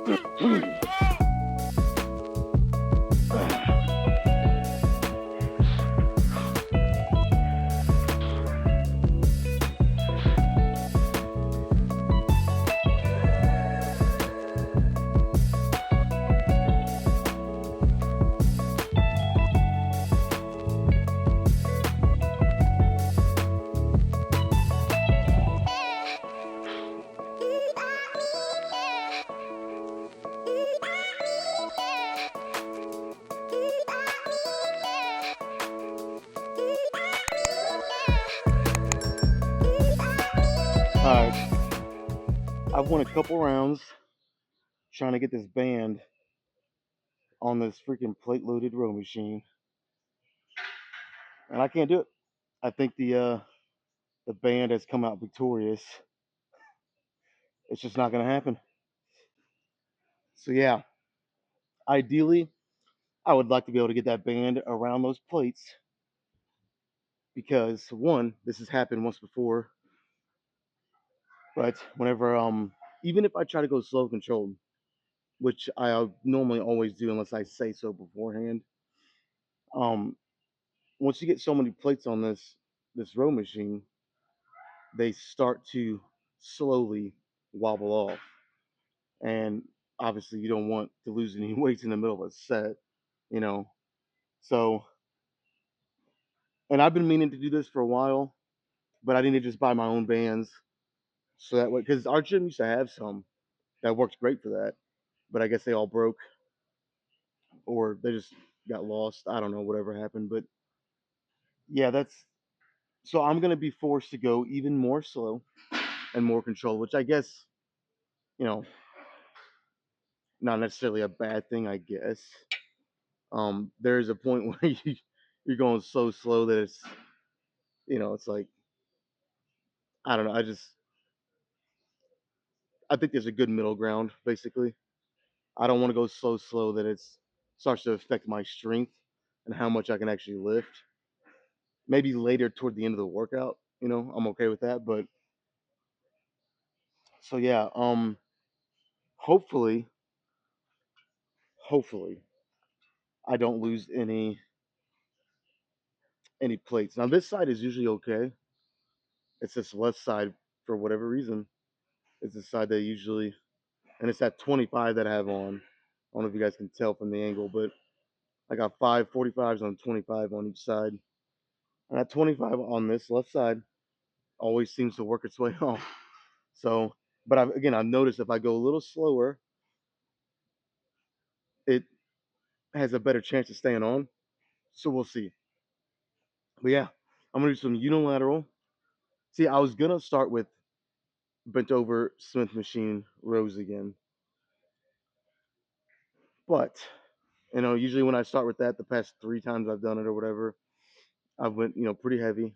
Alright, I've won a couple rounds trying to get this band on this freaking plate loaded row machine, and I can't do it. I think the band has come out victorious. It's just not gonna happen. So yeah, ideally, I would like to be able to get that band around those plates because one, this has happened once before, but whenever even if I try to go slow controlled, which I normally always do unless I say so beforehand, um, once you get so many plates on this row machine, they start to slowly wobble off. And obviously, you don't want to lose any weights in the middle of a set, you know. So, and I've been meaning to do this for a while, but I need to just buy my own bands so that way, because our gym used to have some that worked great for that, but I guess they all broke or they just got lost. I don't know, whatever happened. But yeah, that's so I'm gonna be forced to go even more slow and more controlled, which I guess, you know, not necessarily a bad thing, I guess. There's a point where you're going so slow that it's, it's like, I don't know. I think there's a good middle ground. Basically, I don't want to go so slow that it's starts to affect my strength and how much I can actually lift. Maybe later toward the end of the workout, I'm okay with that. But so yeah, hopefully, hopefully I don't lose any plates. Now this side is usually okay. It's this left side for whatever reason. It's the side that usually, and it's that 25 that I have on. I don't know if you guys can tell from the angle, but I got 5 45s on 25 on each side. And that 25 on this left side always seems to work its way off. So, but I've noticed if I go a little slower, it has a better chance of staying on. So we'll see. But yeah, I'm gonna do some unilateral. See, I was gonna start with bent over Smith machine rows again, but usually when I start with that, the past 3 times I've done it or whatever, I went pretty heavy.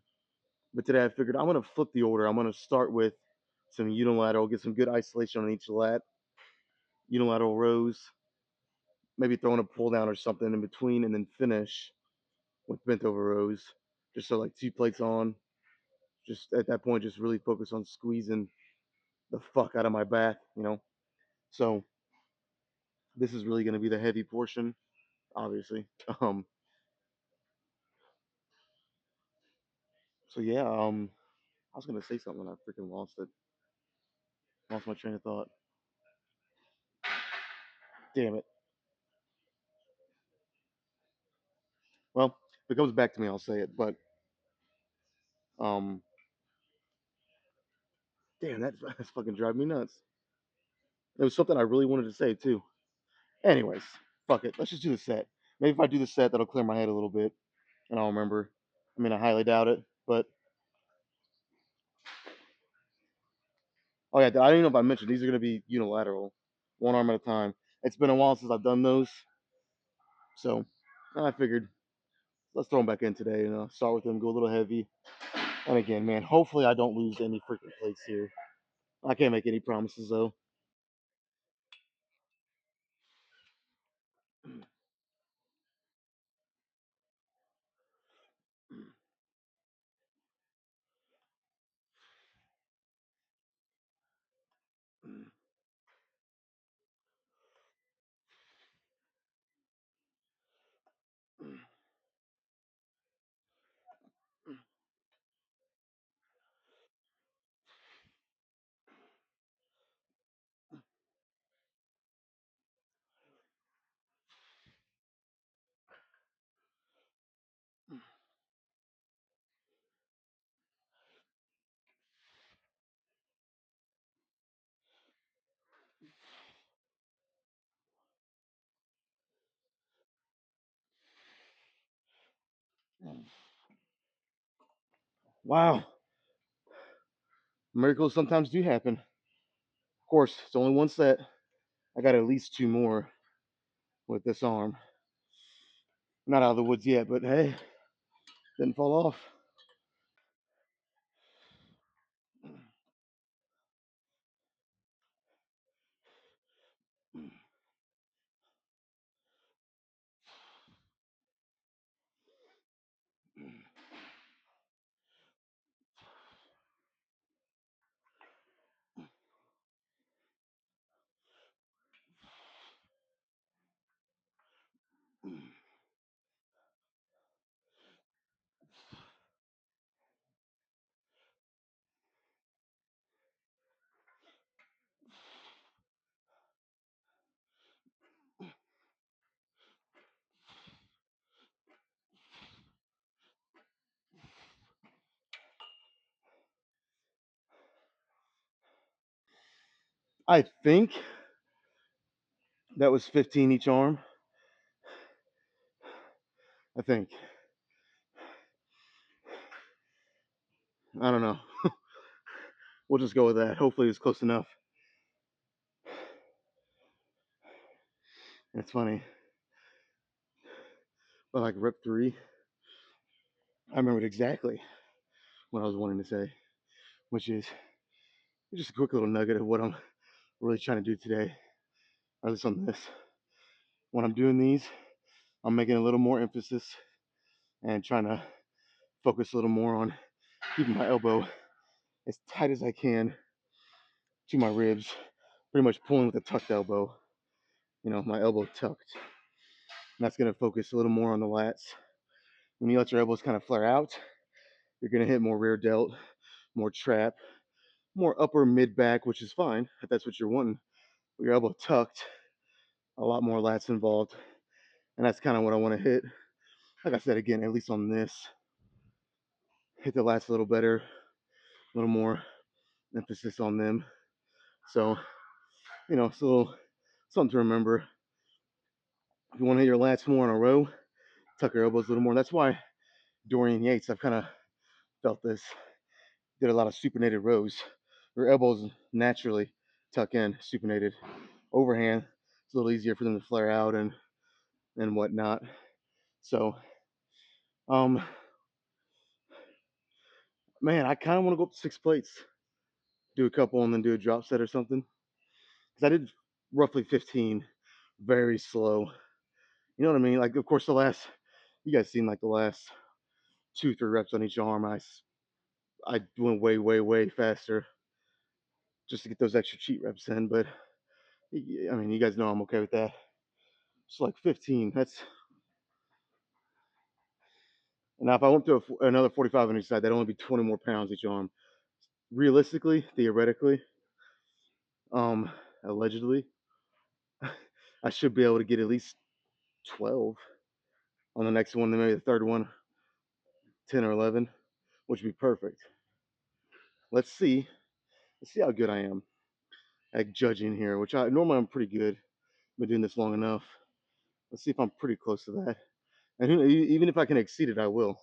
But today I figured I'm gonna flip the order. I'm gonna start with some unilateral, get some good isolation on each lat, unilateral rows, maybe throwing a pull down or something in between, and then finish with bent over rows. Just so like 2 plates on. Just at that point, just really focus on squeezing the fuck out of my back. So this is really gonna be the heavy portion, obviously. Um. So yeah. I was gonna say something and I freaking lost it. Lost my train of thought. Damn it. Well, if it comes back to me, I'll say it. But um, damn, that's fucking driving me nuts. It was something I really wanted to say too. Anyways, fuck it. Let's just do the set. Maybe if I do the set, that'll clear my head a little bit, and I'll remember. I mean, I highly doubt it, but oh yeah, I don't even know if I mentioned these are gonna be unilateral, one arm at a time. It's been a while since I've done those, so I figured let's throw them back in today and start with them, go a little heavy. And again, man, hopefully I don't lose any freaking plates here. I can't make any promises though. Wow, miracles sometimes do happen. Of course, it's only one set. I got at least two more with this arm. Not out of the woods yet, but hey, didn't fall off. I think that was 15 each arm. I think. I don't know. We'll just go with that. Hopefully, it's close enough. It's funny, but like rep three, I remembered exactly what I was wanting to say, which is just a quick little nugget of what I'm really trying to do today, or at least on this. When I'm doing these, I'm making a little more emphasis and trying to focus a little more on keeping my elbow as tight as I can to my ribs, pretty much pulling with a tucked elbow. My elbow tucked. And that's going to focus a little more on the lats. When you let your elbows kind of flare out, you're going to hit more rear delt, more trap, more upper mid back, which is fine if that's what you're wanting. With your elbow tucked, a lot more lats involved. And that's kind of what I want to hit. Like I said, again, at least on this, hit the lats a little better, a little more emphasis on them. So, it's a little something to remember. If you want to hit your lats more in a row, tuck your elbows a little more. That's why Dorian Yates, I've kind of felt this, did a lot of supinated rows. Your elbows naturally tuck in, supinated. Overhand, it's a little easier for them to flare out and whatnot. So, um, man, I kind of want to go up to 6 plates, do a couple, and then do a drop set or something. Because I did roughly 15, very slow. You know what I mean? Like, of course, you guys seen like the last 2, 3 reps on each arm. I went way, way, way faster just to get those extra cheat reps in. But I mean, you guys know I'm okay with that. It's like 15. That's Now if I went to another 45 on each side, that'd only be 20 more pounds each arm. Realistically, theoretically, um, allegedly, I should be able to get at least 12 on the next one, then maybe the third one, 10 or 11, which would be perfect. Let's see. Let's see how good I am at judging here, which I normally I'm pretty good. Been doing this long enough. Let's see if I'm pretty close to that. And even if I can exceed it, I will.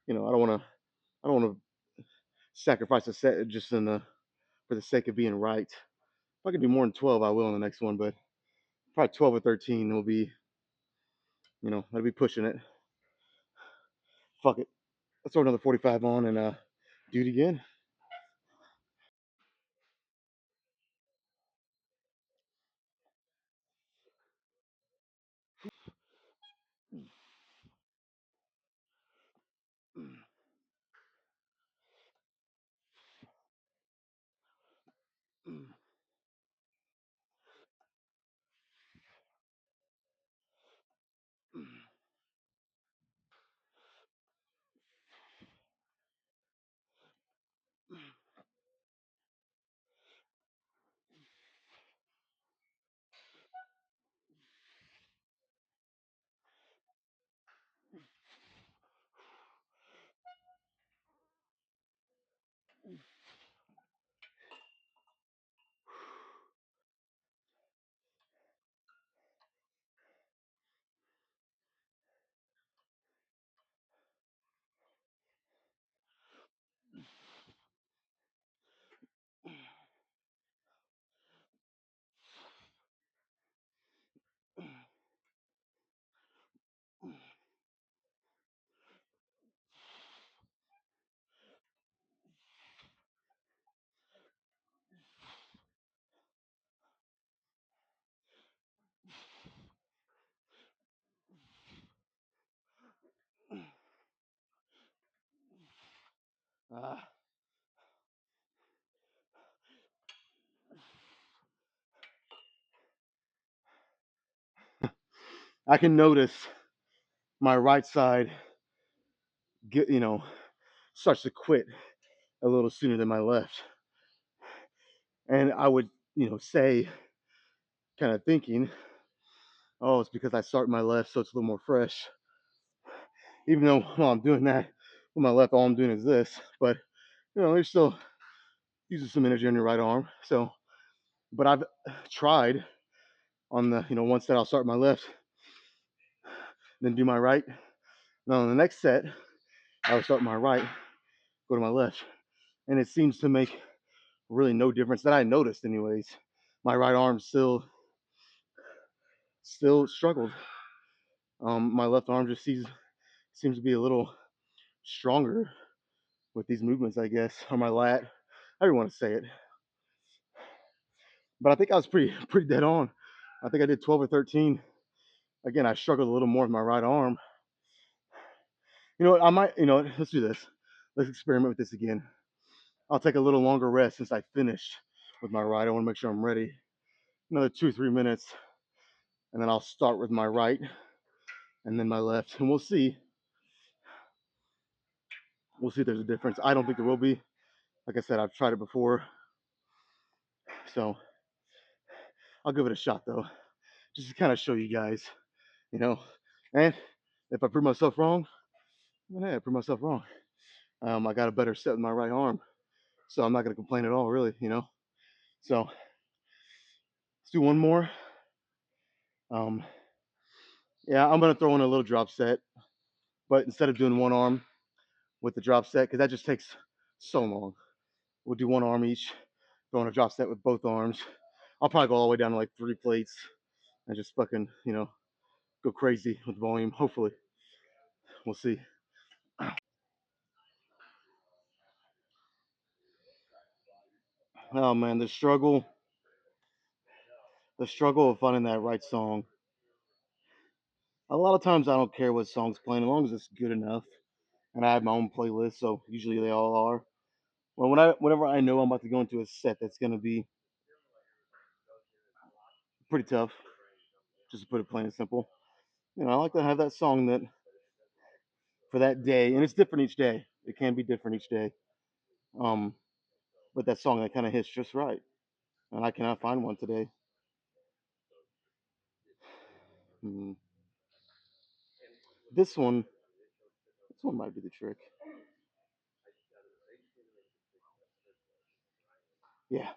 I don't want to sacrifice a set just for the sake of being right. If I can do more than 12, I will in the next one. But probably 12 or 13 will be, I'll be pushing it. Fuck it. Let's throw another 45 on and do it again. Uh, I can notice my right side get starts to quit a little sooner than my left, and I would say kind of thinking, oh, it's because I start my left, so it's a little more fresh. Even though while I'm doing that with my left, all I'm doing is this, but you're still using some energy on your right arm. So, but I've tried on the one set I'll start my left, then do my right. Now on the next set, I'll start my right, go to my left, and it seems to make really no difference that I noticed, anyways. My right arm still struggled. My left arm just seems to be a little stronger with these movements, I guess, on my lat. I don't want to say it, but I think I was pretty dead on. I think I did 12 or 13. Again, I struggled a little more with my right arm. You know what? I might, let's do this. Let's experiment with this again. I'll take a little longer rest since I finished with my right. I want to make sure I'm ready. Another 2 or 3 minutes, and then I'll start with my right and then my left, and we'll see. We'll see if there's a difference. I don't think there will be. Like I said, I've tried it before, so I'll give it a shot though, just to kind of show you guys, you know. And if I prove myself wrong, then hey, I prove myself wrong. I got a better set with my right arm, so I'm not gonna complain at all, really. So let's do one more. Um, yeah, I'm gonna throw in a little drop set, but instead of doing one arm with the drop set, because that just takes so long, we'll do one arm each, throw in a drop set with both arms. I'll probably go all the way down to like 3 plates and just fucking, go crazy with volume. Hopefully, we'll see. Oh man, the struggle of finding that right song. A lot of times I don't care what song's playing as long as it's good enough, and I have my own playlist, so usually they all are. Well, whenever I know I'm about to go into a set that's gonna be pretty tough, just to put it plain and simple, I like to have that song that for that day, and it's different each day. It can be different each day. Um, but that song that kind of hits just right, and I cannot find one today. Hmm. This one, this one might be the trick. Yeah.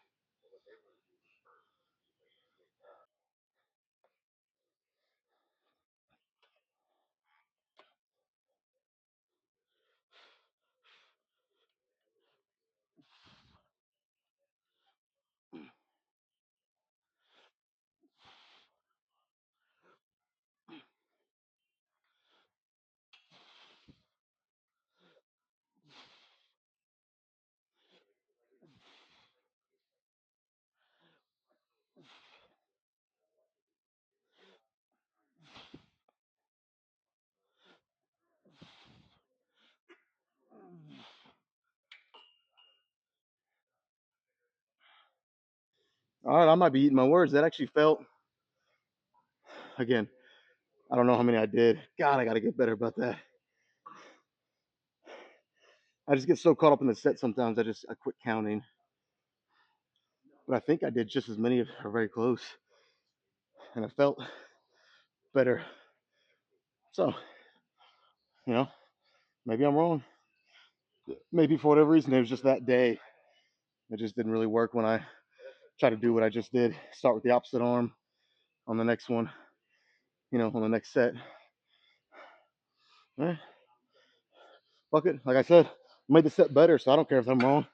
All right, I might be eating my words. That actually felt again. I don't know how many I did. God, I got to get better about that. I just get so caught up in the set sometimes. I quit counting. But I think I did just as many or very close, and I felt better. So you know, maybe I'm wrong. Maybe for whatever reason, it was just that day. It just didn't really work when I tried to do what I just did. Start with the opposite arm on the next one. On the next set. Eh, fuck it. Like I said, I made the set better, so I don't care if I'm wrong.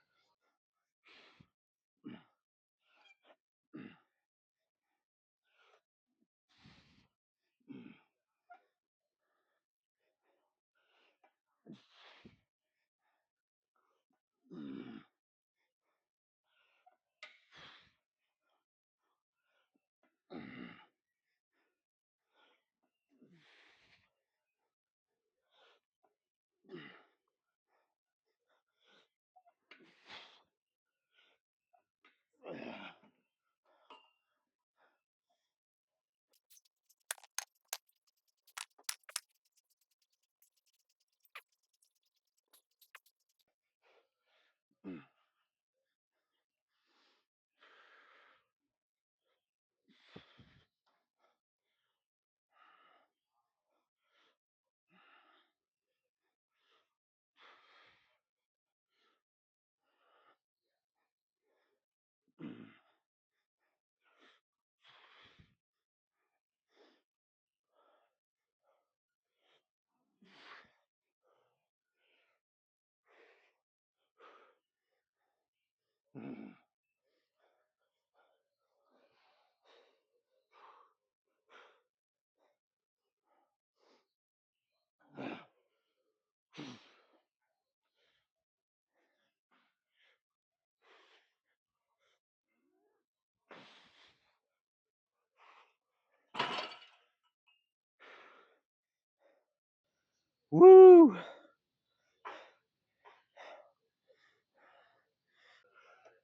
Woo!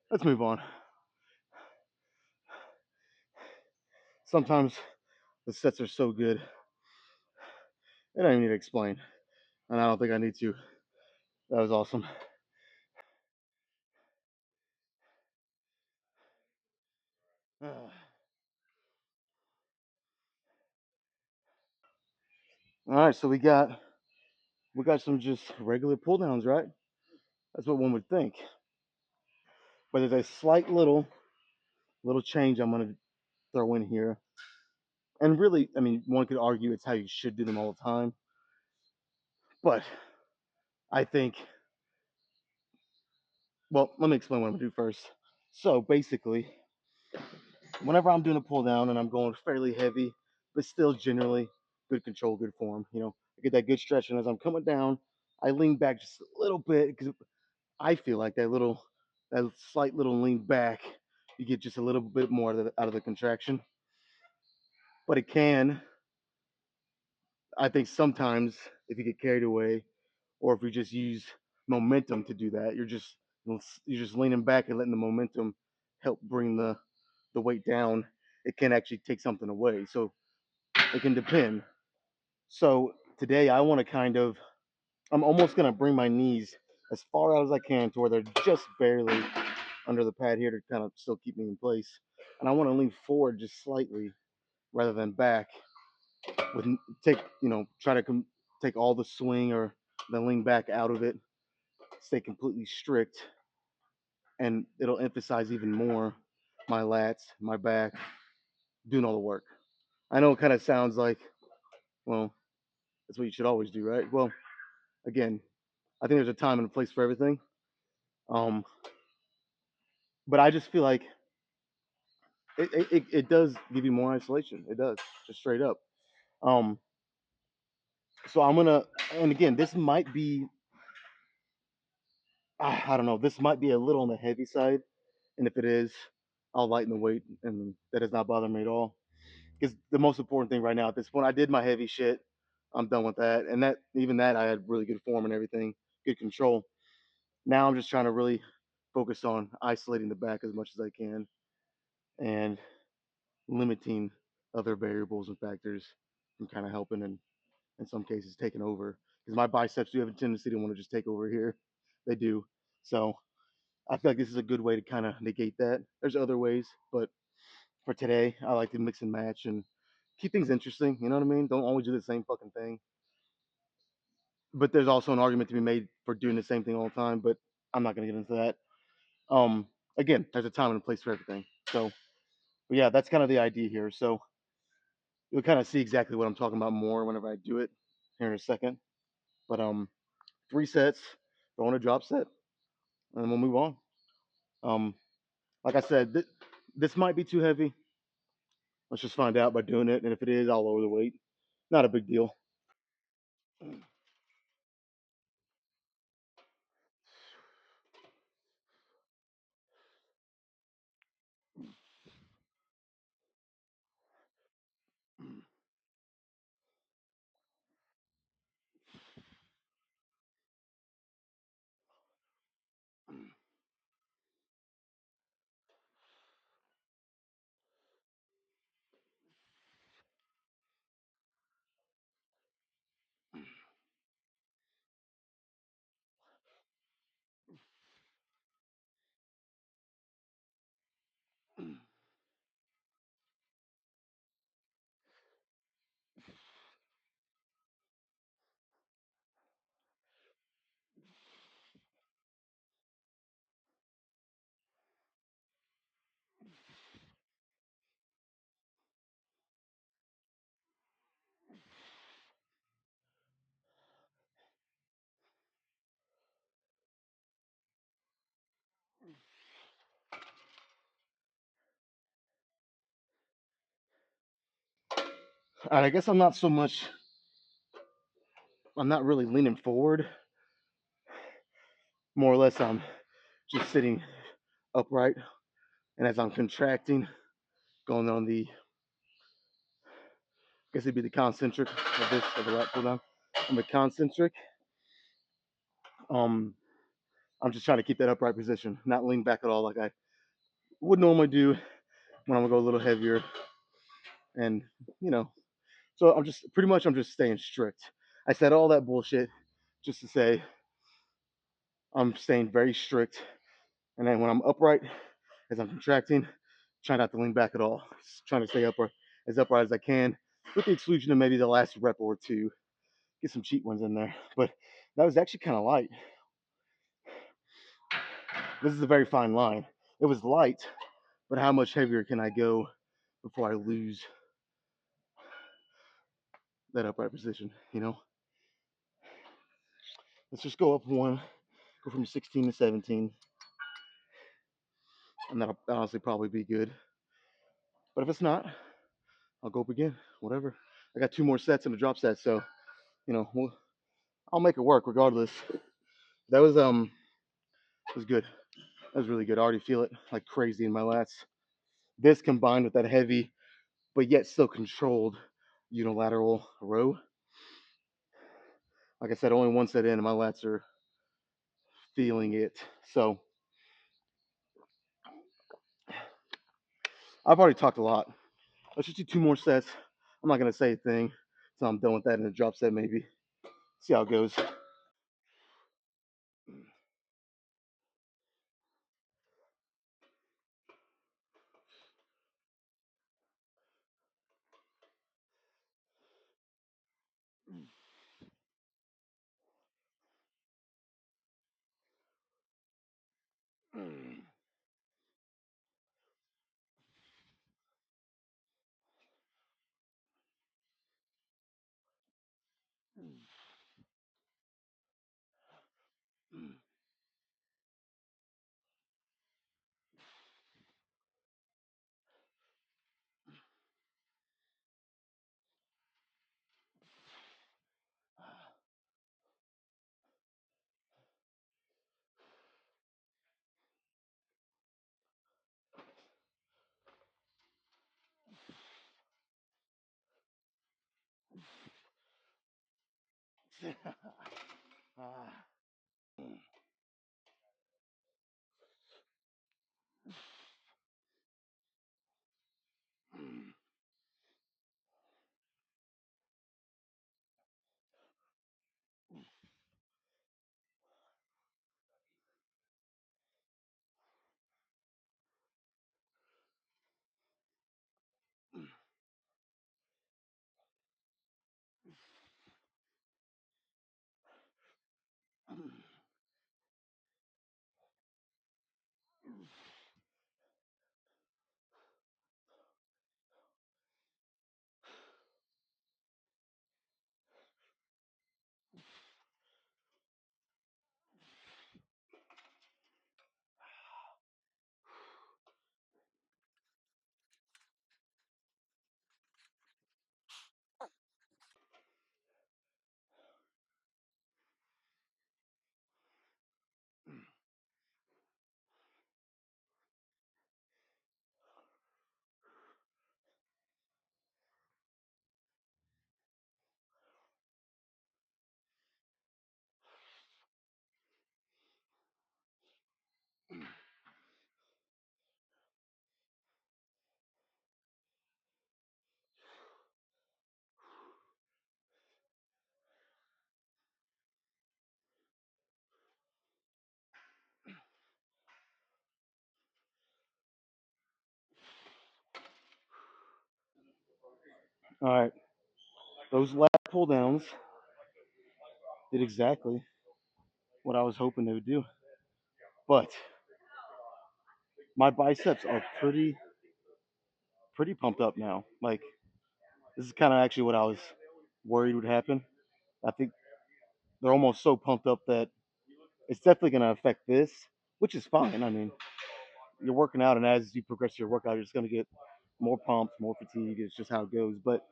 Let's move on. Sometimes the sets are so good, I don't even need to explain, and I don't think I need to. That was awesome. All right, so we got some just regular pull downs, right? That's what one would think. But there's a slight little change I'm gonna throw in here. And really, I mean, one could argue it's how you should do them all the time. But I think, well, let me explain what I'm gonna do first. So basically, whenever I'm doing a pull down and I'm going fairly heavy, but still generally good control, good form, I get that good stretch. And as I'm coming down, I lean back just a little bit because I feel like that slight little lean back, you get just a little bit more out of the contraction. But it can, I think sometimes if you get carried away, or if you just use momentum to do that, you're just leaning back and letting the momentum help bring the weight down. It can actually take something away, so it can depend. So today I want to I'm almost gonna bring my knees as far out as I can to where they're just barely under the pad here to kind of still keep me in place, and I want to lean forward just slightly rather than back. With take try to take all the swing or the lean back out of it, stay completely strict, and it'll emphasize even more my lats, my back, doing all the work. I know it kind of sounds like, well, that's what you should always do, right? Well, again, I think there's a time and a place for everything. Um, but I just feel like it does give you more isolation. It does, just straight up. Um, so I'm gonna, and again, this might be, I don't know, this might be a little on the heavy side, and if it is, I'll lighten the weight, and that does not bother me at all. Because the most important thing right now at this point, I did my heavy shit. I'm done with that, and that even that I had really good form and everything, good control. Now I'm just trying to really focus on isolating the back as much as I can and limiting other variables and factors from kind of helping and in some cases taking over. Because my biceps do have a tendency to want to just take over here. They do. So I feel like this is a good way to kind of negate that. There's other ways, but for today, I like to mix and match and keep things interesting. You know what I mean? Don't always do the same fucking thing. But there's also an argument to be made for doing the same thing all the time. But I'm not gonna get into that. Um, Again, there's a time and a place for everything. So, but yeah, that's kind of the idea here. So you'll kind of see exactly what I'm talking about more whenever I do it here in a second. But 3 sets, throwing a drop set, and then we'll move on. Um, like I said, this might be too heavy. Let's just find out by doing it, and if it is, I'll lower the weight. Not a big deal. All right, I guess I'm not really leaning forward. More or less, I'm just sitting upright, and as I'm contracting, going on I guess it'd be the concentric of the lat pull down. I'm a concentric. Um, I'm just trying to keep that upright position, not lean back at all like I would normally do when I'm gonna go a little heavier. And you know, so I'm just staying strict. I said all that bullshit just to say I'm staying very strict. And then when I'm upright, as I'm contracting, try not to lean back at all. Just trying to stay upright as I can, with the exclusion of maybe the last rep or two. Get some cheat ones in there. But that was actually kind of light. This is a very fine line. It was light, but how much heavier can I go before I lose that upright position? Let's just go up one, go from 16 to 17, and that'll honestly probably be good. But if it's not, I'll go up again. Whatever. I got two more sets and a drop set, so we'll, I'll make it work regardless. That was good. That was really good. I already feel it like crazy in my lats. This combined with that heavy, but yet still controlled unilateral row. Like I said, only one set in, and my lats are feeling it. So I've already talked a lot. Let's just do two more sets. I'm not gonna say a thing until I'm done with that in the drop set, maybe. See how it goes. All right, those lat pull downs did exactly what I was hoping they would do, but my biceps are pretty pumped up now. Like this is kind of actually what I was worried would happen. I think they're almost so pumped up that it's definitely going to affect this, which is fine. I mean, you're working out, and as you progress your workout, you're just going to get more pumped, more fatigue. It's just how it goes. But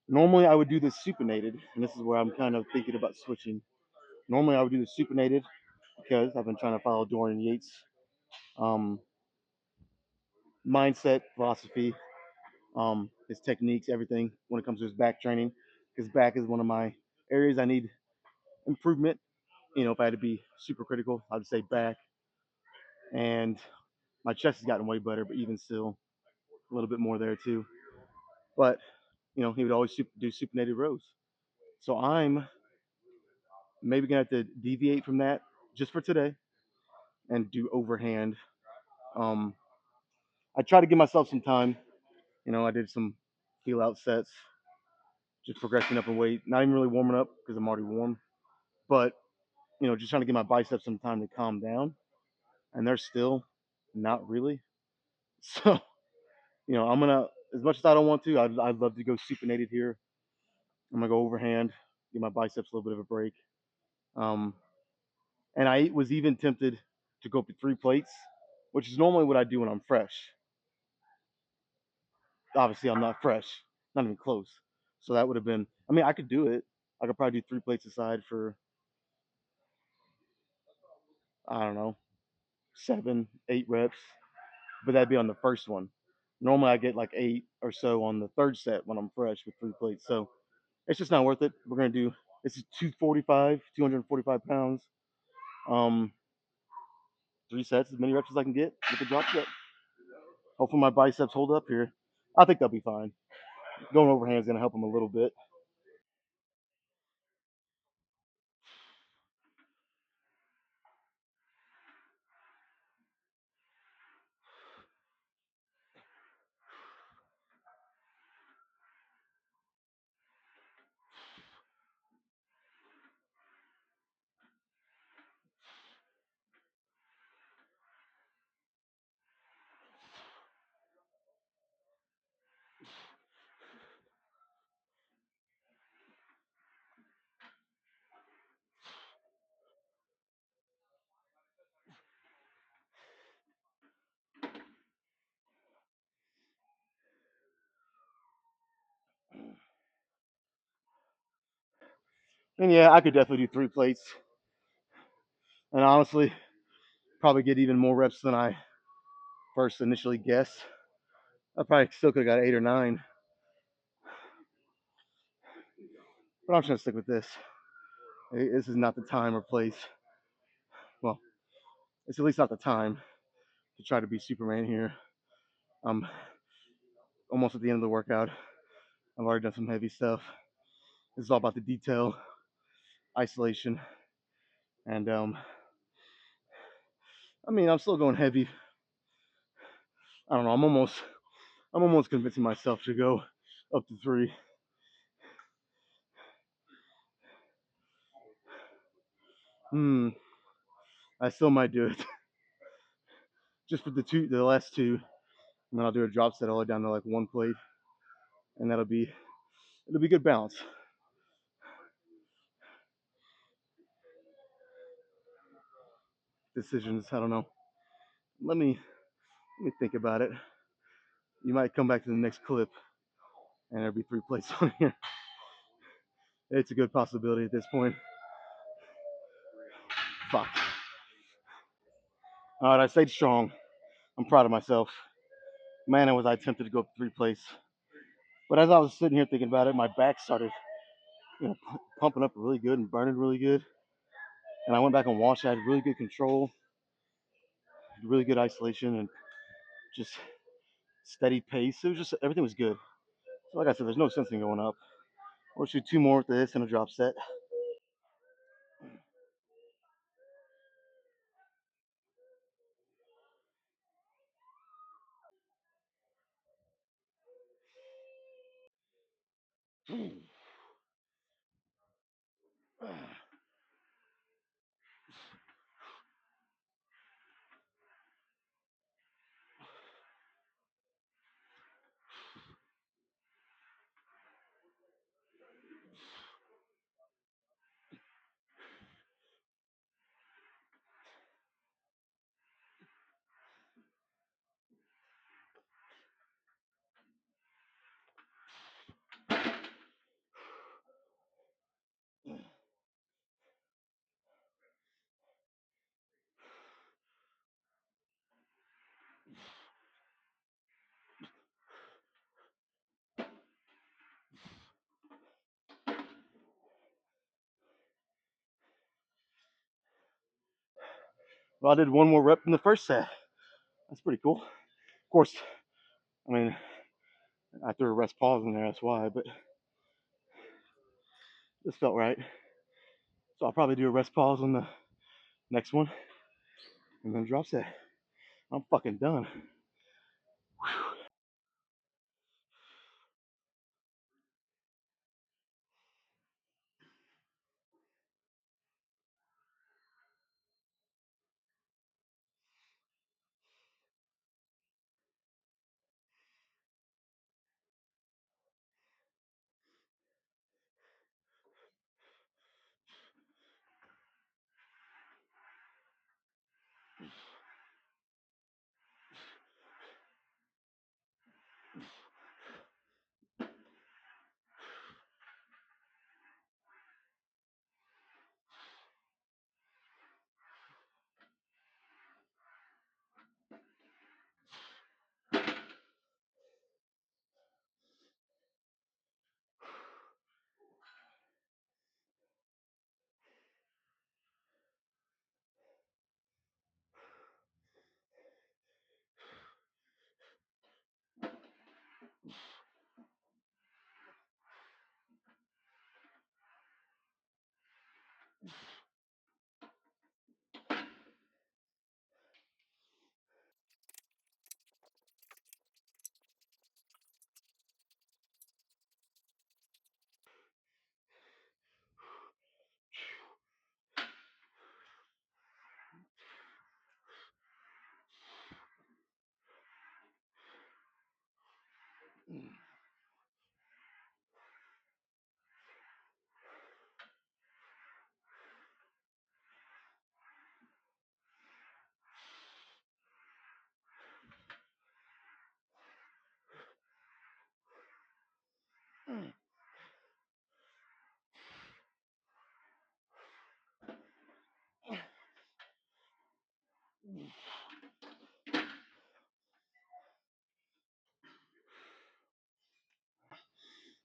normally, I would do this supinated, and this is where I'm kind of thinking about switching. Normally, I would do the supinated because I've been trying to follow Dorian Yates' um, mindset, philosophy, his techniques, everything when it comes to his back training. His back is one of my areas I need improvement. If I had to be super critical, I'd say back, and my chest has gotten way better, but even still, a little bit more there too. But he would always do supinated rows. So I'm maybe gonna have to deviate from that just for today and do overhand. Um, I try to give myself some time. I did some feel out sets, just progressing up in weight, not even really warming up because I'm already warm, but just trying to give my biceps some time to calm down, and they're still not really. So I'm gonna, as much as I don't want to, I'd love to go supinated here. I'm gonna go overhand, give my biceps a little bit of a break. Um, and I was even tempted to go up to 3 plates, which is normally what I do when I'm fresh. Obviously, I'm not fresh, not even close. So that would have been. I mean, I could do it. I could probably do 3 plates aside for, I don't know, 7, 8 reps, but that'd be on the first one. Normally, I get like 8 or so on the third set when I'm fresh with 3 plates. So it's just not worth it. We're gonna do, this is 245, 245 pounds. Um, 3 sets, as many reps as I can get with the drop set. Hopefully my biceps hold up here. I think they'll be fine. Going overhand is gonna help them a little bit. And yeah, I could definitely do 3 plates. And honestly, probably get even more reps than I first initially guessed. I probably still could have got 8 or 9, but I'm just gonna stick with this. This is not the time or place. Well, it's at least not the time to try to be Superman here. I'm almost at the end of the workout. I've already done some heavy stuff. This is all about the detail, isolation, and I mean, I'm still going heavy. I don't know. I'm almost convincing myself to go up to 3. Hmm. I still might do it just for the last two, and then I'll do a drop set all the way down to like 1 plate, and it'll be good balance. Decisions. I don't know. Let me let me think about it. You might come back to the next clip, and there'll be 3 plates on here. It's a good possibility at this point. Fuck. All right, I stayed strong. I'm proud of myself. Man, was I tempted to go up 3 plates, but as I was sitting here thinking about it, my back started, pumping up really good and burning really good. And I went back and watched. I had really good control, really good isolation, and just steady pace. It was just everything was good. So like I said, there's no sense in going up. We'll shoot 2 more with this and a drop set. Well, I did one more rep in the first set. That's pretty cool. Of course, I mean, I threw a rest pause in there, that's why, but this felt right. So I'll probably do a rest pause on the next one and then drop set. I'm fucking done.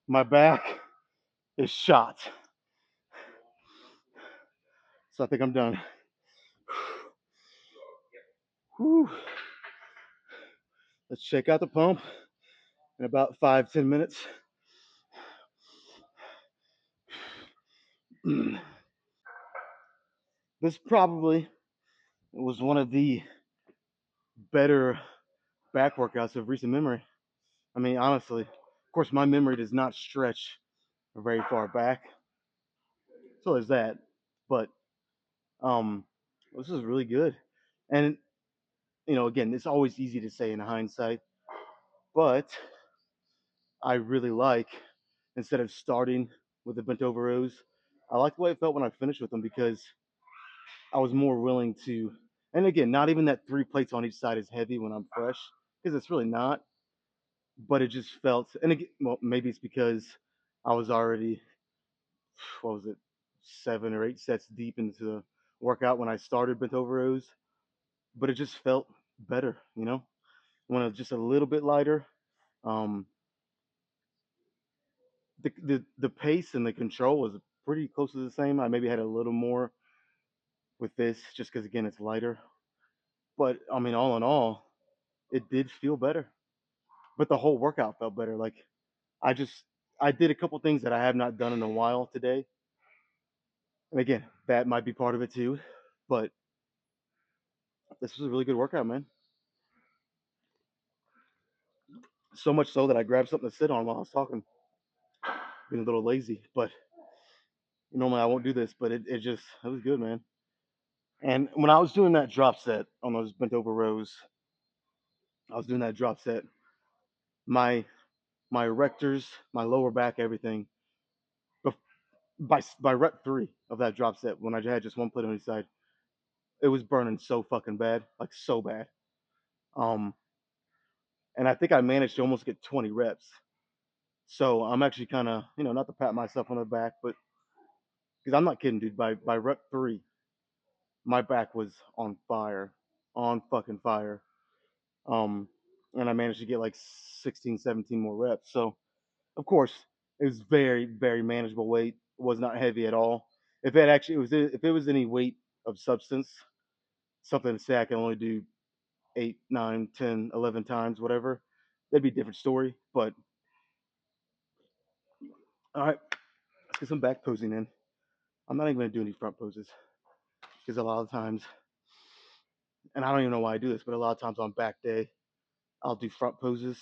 My back is shot. So I think I'm done. Whew. Let's check out the pump in about 5-10 minutes. This probably was one of the better back workouts of recent memory. I mean, honestly, of course, my memory does not stretch very far back, so there's that. But um, this is really good, and again, it's always easy to say in hindsight, but I really like instead of starting with the bent over rows, I like the way it felt when I finished with them because I was more willing to. And again, not even that 3 plates on each side is heavy when I'm fresh because it's really not. But it just felt, and again, well, maybe it's because I was already, what was it, 7 or 8 sets deep into the workout when I started bent over rows. But it just felt better, when it was just a little bit lighter. Um, the pace and the control was pretty close to the same. I maybe had a little more with this just because again it's lighter. But I mean, all in all, it did feel better. But the whole workout felt better. Like I just I did a couple things that I have not done in a while today. And again, that might be part of it too. But this was a really good workout, man. So much so that I grabbed something to sit on while I was talking, being a little lazy. But normally I won't do this, but it was good, man. And when I was doing that drop set on those bent over rows, I was doing that drop set. My my erectors, my lower back, everything. By rep 3 of that drop set, when I had just one plate on each side, it was burning so fucking bad, like so bad. Um, and I think I managed to almost get 20 reps. So I'm actually kind of, not to pat myself on the back, but because I'm not kidding, dude. By rep 3, my back was on fire, on fucking fire. Um, and I managed to get like 16, 17 more reps. So of course, it was very, very manageable weight. It was not heavy at all. If it was any weight of substance, something to say I can only do 8, 9, 10, 11 times, whatever, that'd be a different story. But all right, let's get some back posing in. I'm not even gonna do any front poses because a lot of times, and I don't even know why I do this, but a lot of times on back day, I'll do front poses.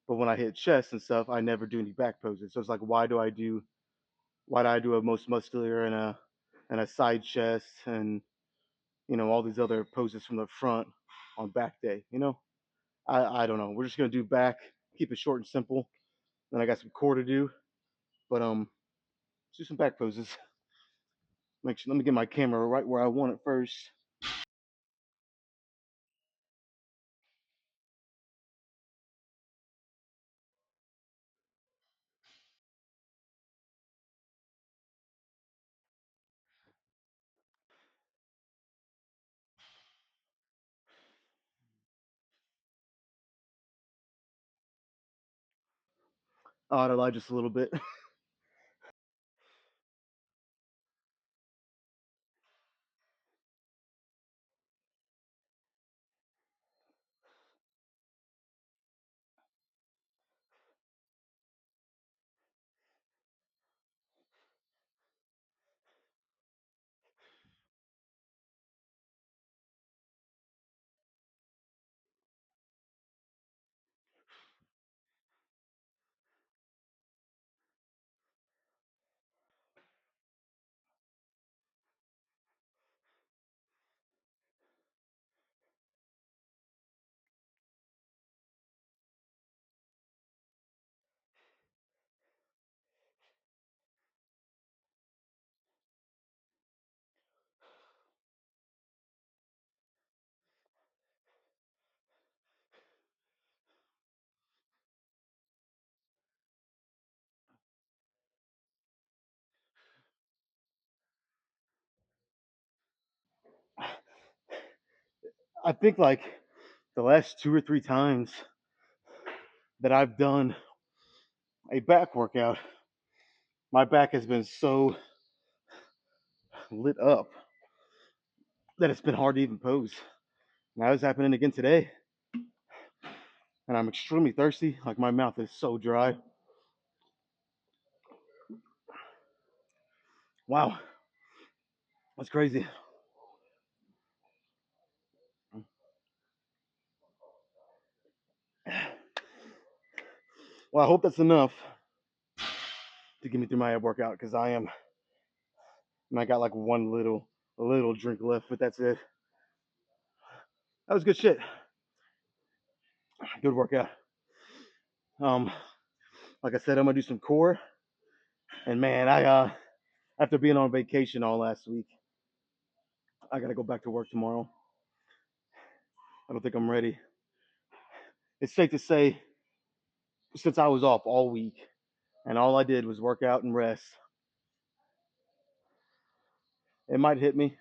But when I hit chest and stuff, I never do any back poses. So it's like, why do I do a most muscular and a side chest and all these other poses from the front on back day? I don't know. We're just gonna do back, keep it short and simple. Then I got some core to do, but let's do some back poses. Let me get my camera right where I want it first. Oh, to lie just a little bit. I think like the last 2 or 3 times that I've done a back workout, my back has been so lit up that it's been hard to even pose. Now it's happening again today, and I'm extremely thirsty. Like my mouth is so dry. Wow, that's crazy. Well, I hope that's enough to get me through my ab workout because I got like one little drink left, but that's it. That was good shit. Good workout. Um, like I said, I'm gonna do some core, and man, I after being on vacation all last week, I gotta go back to work tomorrow. I don't think I'm ready. It's safe to say, since I was off all week and all I did was work out and rest, it might hit me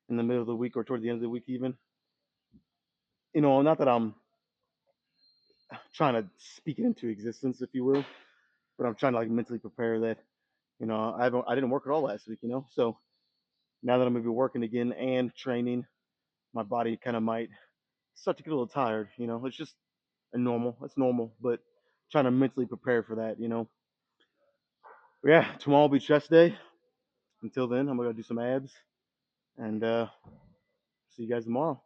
in the middle of the week or toward the end of the week, even. Not that I'm trying to speak it into existence, if you will, but I'm trying to like mentally prepare that. I didn't work at all last week. So now that I'm gonna be working again and training, my body kind of might start to get a little tired. It's just it's normal, but trying to mentally prepare for that. But yeah, tomorrow will be chest day. Until then, I'm gonna go do some abs and see you guys tomorrow.